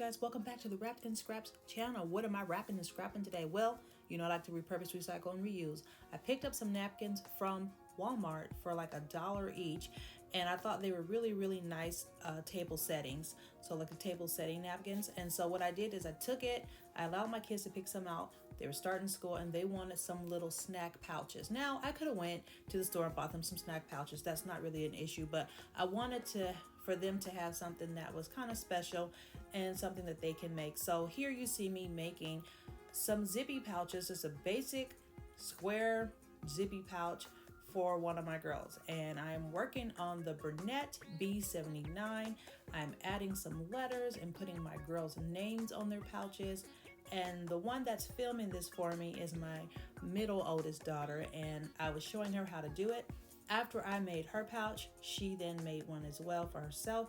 guys, welcome back to the Wrapped in Scraps channel. What am I wrapping and scrapping today? Well, you know I like to repurpose, recycle, and reuse. I picked up some napkins from Walmart for like $1 each, and I thought they were really nice table settings. So like a table setting napkins. And so what I did is I took it, I allowed my kids to pick some out. They were starting school and they wanted some little snack pouches. Now I could have went to the store and bought them some snack pouches. That's not really an issue, but I wanted for them to have something that was kind of special and something that they can make. So here you see me making some zippy pouches. It's a basic square zippy pouch for one of my girls, and I'm working on the Burnett B79. I'm adding some letters and putting my girls' names on their pouches. And the one that's filming this for me is my middle oldest daughter, and I was showing her how to do it. After I made her pouch, she then made one as well for herself,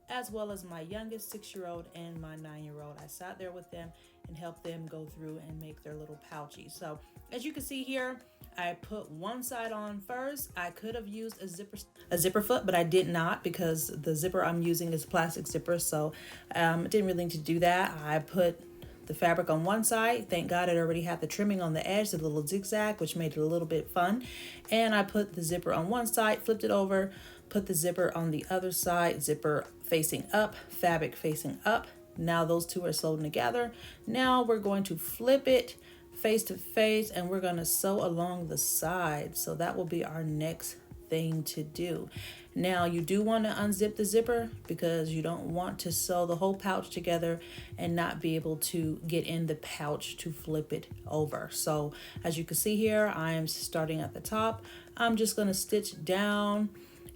as well as my youngest 6-year-old and my 9-year-old. I sat there with them and helped them go through and make their little pouchies. So as you can see here, I put one side on first. I could have used a zipper foot, but I did not because the zipper I'm using is plastic zipper. So I didn't really need to do that. I put the fabric on one side. Thank God it already had the trimming on the edge, the little zigzag, which made it a little bit fun. And I put the zipper on one side, flipped it over, put the zipper on the other side, zipper facing up, fabric facing up. Now those two are sewn together. Now we're going to flip it face to face and we're going to sew along the side. So that will be our next thing to do. Now you do want to unzip the zipper because you don't want to sew the whole pouch together and not be able to get in the pouch to flip it over. So as you can see here, I'm starting at the top. I'm just going to stitch down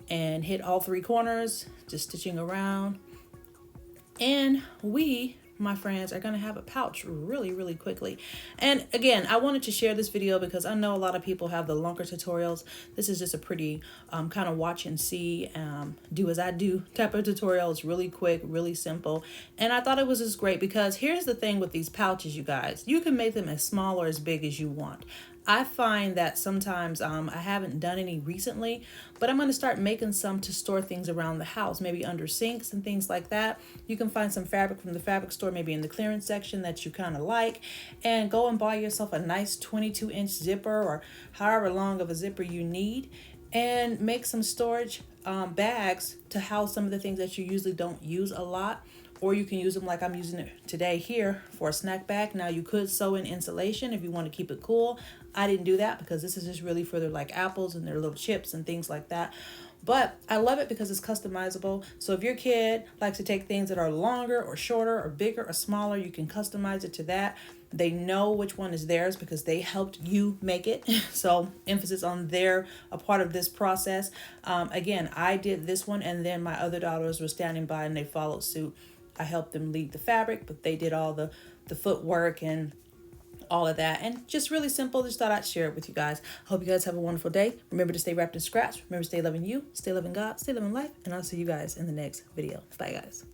and hit all 3 corners, just stitching around. And we, my friends, are going to have a pouch really quickly. And again, I wanted to share this video because I know a lot of people have the longer tutorials. This is just a pretty kind of watch and see, do as I do type of tutorial. It's really quick, really simple. And I thought it was just great because here's the thing with these pouches, you guys. You can make them as small or as big as you want. I find that sometimes I haven't done any recently, but I'm going to start making some to store things around the house, maybe under sinks and things like that. You can find some fabric from the fabric store, maybe in the clearance section that you kind of like, and go and buy yourself a nice 22-inch zipper or however long of a zipper you need, and make some storage bags to house some of the things that you usually don't use a lot. Or you can use them like I'm using it today here for a snack bag. Now you could sew in insulation if you want to keep it cool. I didn't do that because this is just really for their like apples and their little chips and things like that. But I love it because it's customizable. So if your kid likes to take things that are longer or shorter or bigger or smaller, you can customize it to that. They know which one is theirs because they helped you make it. So emphasis on they're a part of this process. Again, I did this one and then my other daughters were standing by and they followed suit. I helped them lead the fabric, but they did all the footwork and all of that. And just really simple. Just thought I'd share it with you guys. Hope you guys have a wonderful day. Remember to stay wrapped in scraps. Remember to stay loving you, stay loving God, stay loving life. And I'll see you guys in the next video. Bye, guys.